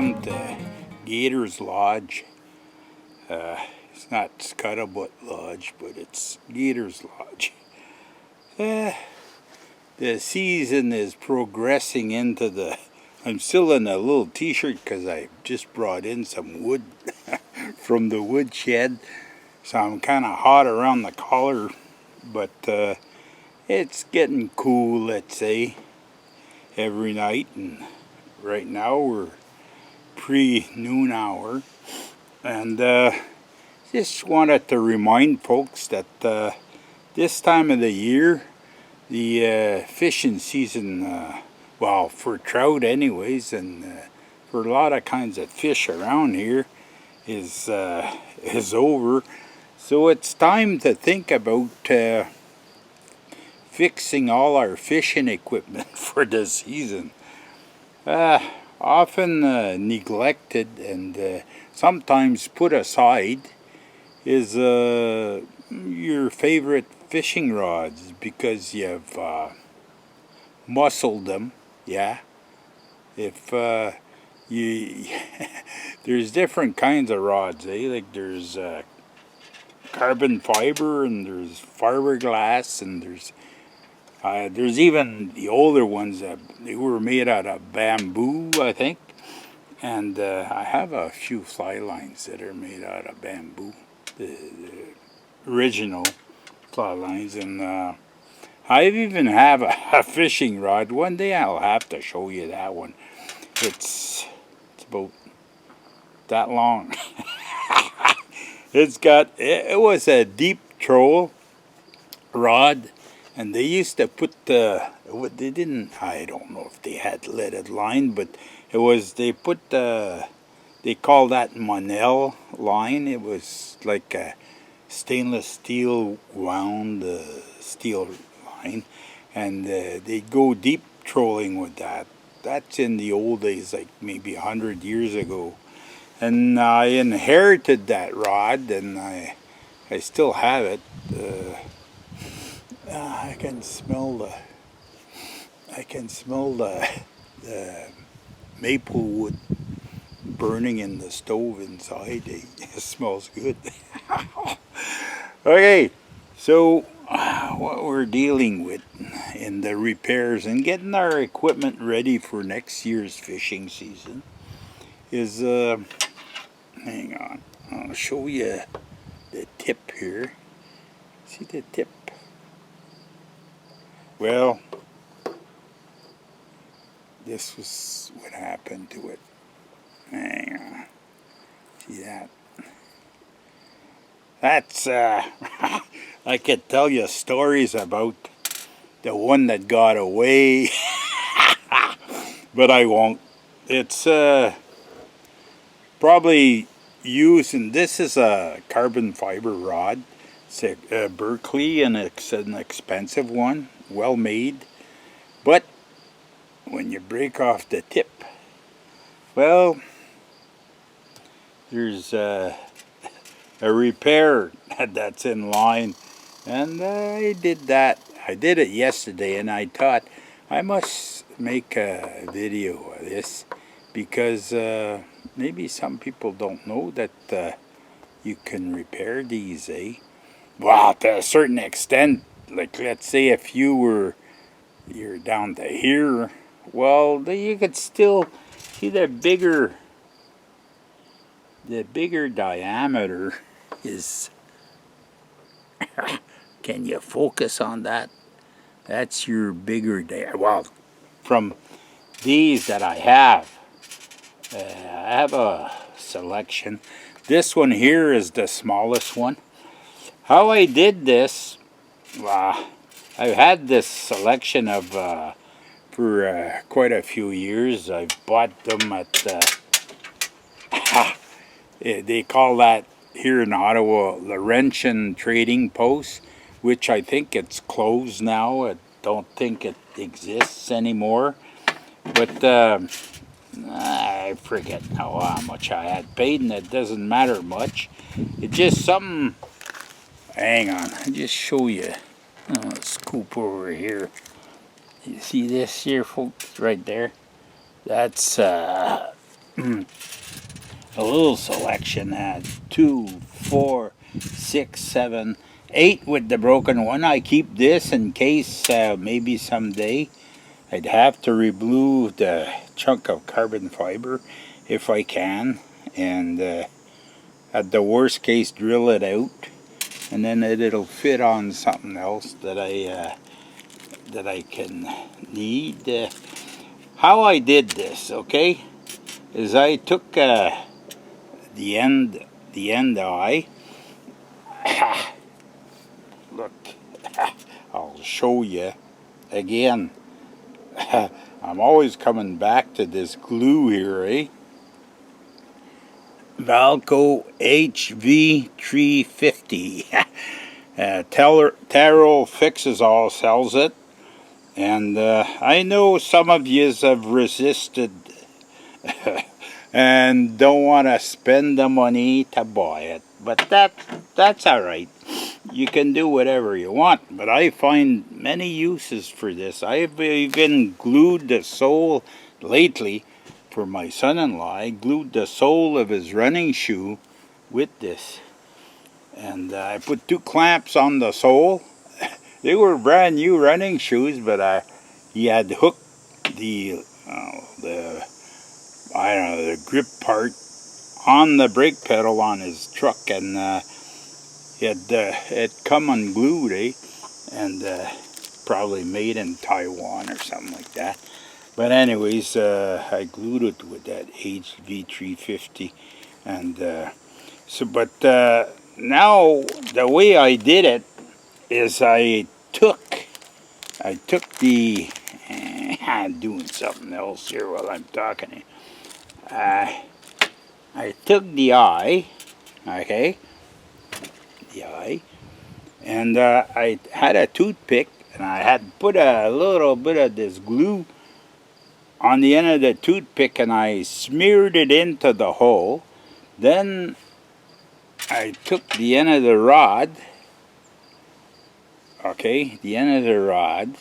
Welcome to Gators Lodge. It's not Scuttlebutt Lodge, but it's Gators Lodge. The season is progressing into the... I'm still in a little t-shirt because I just brought in some wood from the wood shed. So I'm kind of hot around the collar, but it's getting cool, let's say, every night. And right now we're pre-noon hour. And just wanted to remind folks that this time of the year, the fishing season, well, for trout anyways, and for a lot of kinds of fish around here, is over. So it's time to think about fixing all our fishing equipment for the season. Often neglected and sometimes put aside is your favorite fishing rods because you've muscled them, yeah. If you there's different kinds of rods, like there's carbon fiber and there's fiberglass and there's even the older ones that they were made out of bamboo, I think. And I have a few fly lines that are made out of bamboo, the original fly lines. And I even have a fishing rod. One day I'll have to show you that one. It's about that long. It was a deep troll rod, and they used to put I don't know if they had leaded line, but they call that Monel line. It was like a stainless steel wound steel line, and they'd go deep trolling with that. That's in the old days, like maybe 100 years ago. And I inherited that rod, and I still have it. I can smell the maple wood burning in the stove inside. It smells good. Okay, so what we're dealing with in the repairs and getting our equipment ready for next year's fishing season is, hang on, I'll show you the tip here. See the tip? Well, this was what happened to it. Hang on. See that? That's, I could tell you stories about the one that got away, but I won't. It's probably using, this is a carbon fiber rod. It's a Berkeley, and it's an expensive one, well made. But when you break off the tip, well, there's a repair that's in line, and I did that. I did it yesterday, and I thought I must make a video of this because maybe some people don't know that you can repair these, eh? Well, to a certain extent, like let's say if you're down to here, well, you could still see the bigger diameter is. Can you focus on that? That's your bigger diameter. Well, from these that I have a selection. This one here is the smallest one. How I did this, I've had this selection of for quite a few years. I've bought them at they call that here in Ottawa Laurentian Trading Post, which I think it's closed now. I don't think it exists anymore. But I forget now how much I had paid, and it doesn't matter much. It's just something. Hang on, I'll just show you. Scoop over here. You see this here, folks, right there? That's a little selection. 2, 4, 6, 7, 8 with the broken one. I keep this in case maybe someday I'd have to reblue the chunk of carbon fiber if I can, and at the worst case drill it out, and then it'll fit on something else that I can need. How I did this, okay, is I took the end eye. Look, I'll show you again. I'm always coming back to this glue here, eh? Valco HV350. Taro Fixes All sells it, and I know some of yous have resisted and don't want to spend the money to buy it, but that's all right. You can do whatever you want, but I find many uses for this. I've even glued the sole lately for my son-in-law. I glued the sole of his running shoe with this, and I put 2 clamps on the sole. They were brand new running shoes, but he had hooked the grip part on the brake pedal on his truck, and it come unglued, eh? And probably made in Taiwan or something like that. But anyways, I glued it with that HV350, and but now the way I did it is I took the I'm doing something else here while I'm talking. I took the eye, okay, the eye, and I had a toothpick, and I had put a little bit of this glue on the end of the toothpick, and I smeared it into the hole. Then I took the end of the rod, okay, the end of the rod,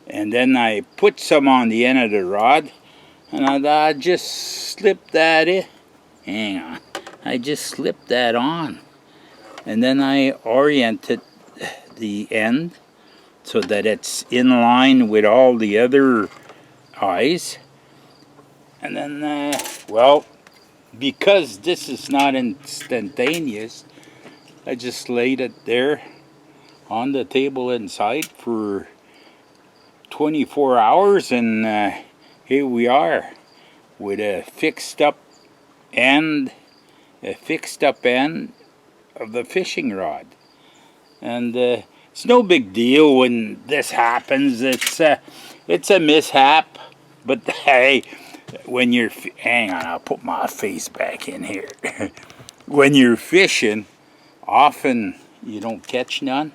and then I put some on the end of the rod, and I just slipped that in. Hang on. I just slipped that on. And then I oriented the end so that it's in line with all the other eyes. And then, well, because this is not instantaneous, I just laid it there on the table inside for 24 hours, and here we are with a fixed up end of the fishing rod. And it's no big deal when this happens. It's a mishap, but hey, when you're hang on, I'll put my face back in here. When you're fishing, often you don't catch none,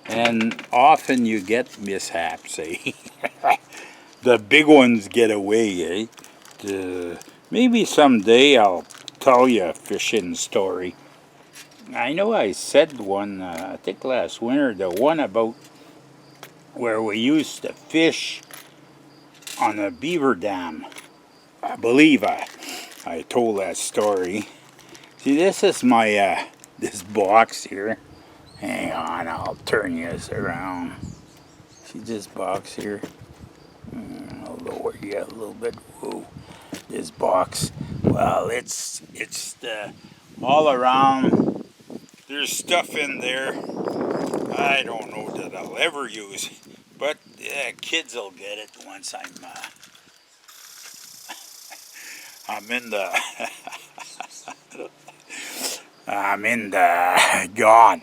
and often you get mishaps, eh? The big ones get away, eh? Maybe someday I'll tell you a fishing story. I know I said one, I think last winter, the one about where we used to fish on a beaver dam. I believe I told that story. See, this is my, this box here. Hang on, I'll turn this around. See this box here? I'll lower you a little bit. Whoa. This box, well, it's the all around. There's stuff in there I don't know that I'll ever use, but kids will get it once I'm in the gone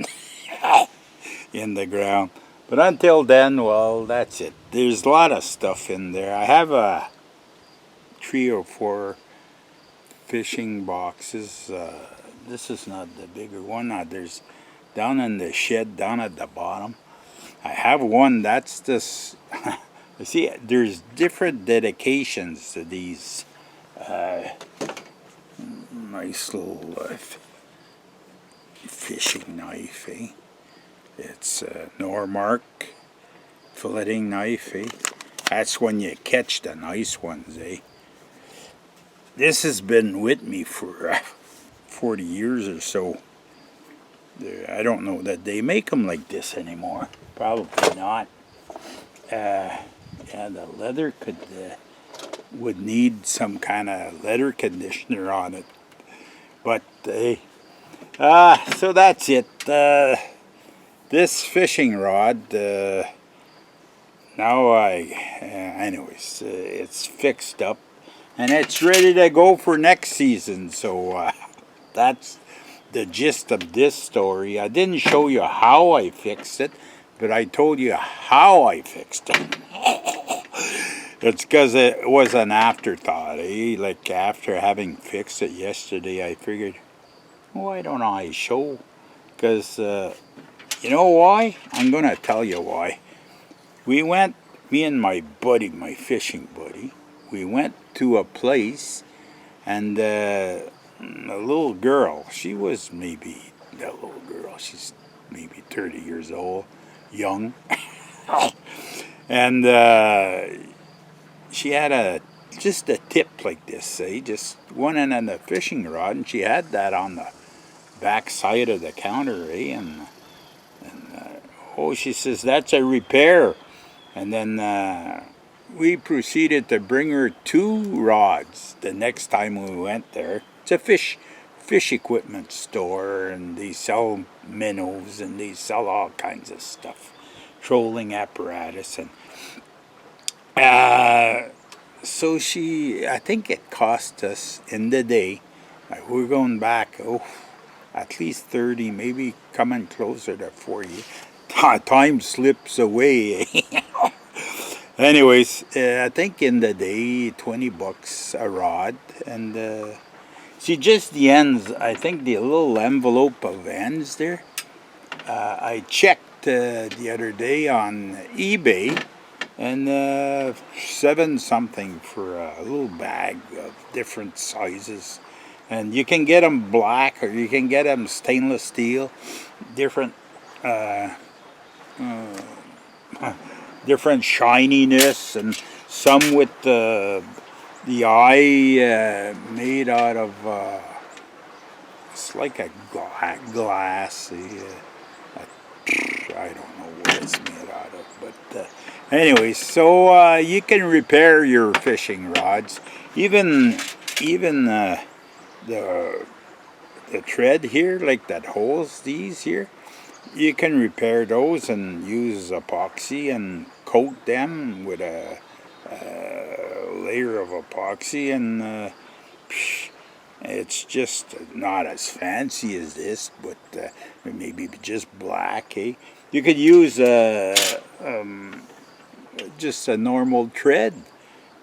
in the ground. But until then, well, that's it. There's a lot of stuff in there. I have 3 or 4 fishing boxes. This is not the bigger one. There's down in the shed, down at the bottom. I have one that's this. See, there's different dedications to these. Nice little fishing knife, eh? It's a Normark filleting knife, eh? That's when you catch the nice ones, eh? this has been with me for 40 years or so. I don't know that they make them like this anymore. Probably not. Yeah, the leather would need some kind of leather conditioner on it. But so that's it. This fishing rod. Now anyways, it's fixed up and it's ready to go for next season. So that's the gist of this story. I didn't show you how I fixed it, but I told you how I fixed it. It's because it was an afterthought, eh? Like after having fixed it yesterday, I figured, why don't I show? Because you know why? I'm going to tell you why. We went, me and my buddy, my fishing buddy, we went to a place and a little girl, she's maybe 30 years old, young, and she had just a tip like this, just one end of the fishing rod, and she had that on the back side of the counter, and she says, that's a repair. And then we proceeded to bring her 2 rods the next time we went there. It's a fish equipment store, and they sell minnows and they sell all kinds of stuff, trolling apparatus, and so I think it cost us in the day, we're going back at least 30, maybe coming closer to 40. Time slips away. Anyways, I think in the day, $20 a rod, and see, just the ends, I think the little envelope of ends there, I checked the other day on eBay, and 7 something for a little bag of different sizes, and you can get them black or you can get them stainless steel, different different shininess, and some with the eye made out of it's like a glass. I don't know what it's made out of, but anyways, so you can repair your fishing rods, even the thread here, like that holds these here. You can repair those and use epoxy and coat them with a layer of epoxy, and it's just not as fancy as this, but maybe just black. You could use just a normal thread,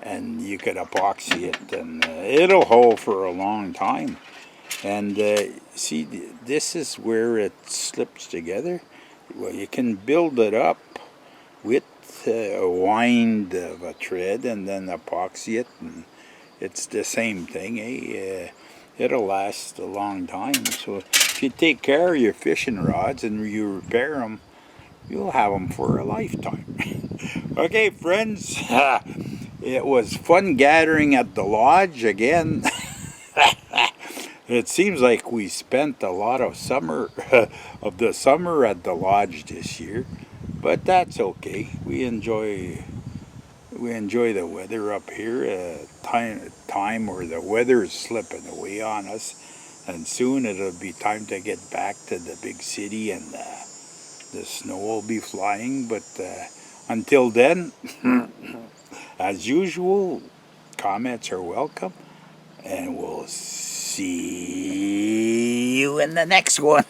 and you could epoxy it, and it'll hold for a long time. And see, this is where it slips together. Well, you can build it up with a wind of a thread and then epoxy it, and it's the same thing. It'll last a long time. So if you take care of your fishing rods and you repair them, you'll have them for a lifetime. Okay, friends, it was fun gathering at the lodge again. It seems like we spent a lot of the summer at the lodge this year, but that's okay. We enjoy the weather up here. Time where the weather is slipping away on us, and soon it'll be time to get back to the big city, and the snow will be flying. But until then, as usual, comments are welcome, and we'll see you in the next one.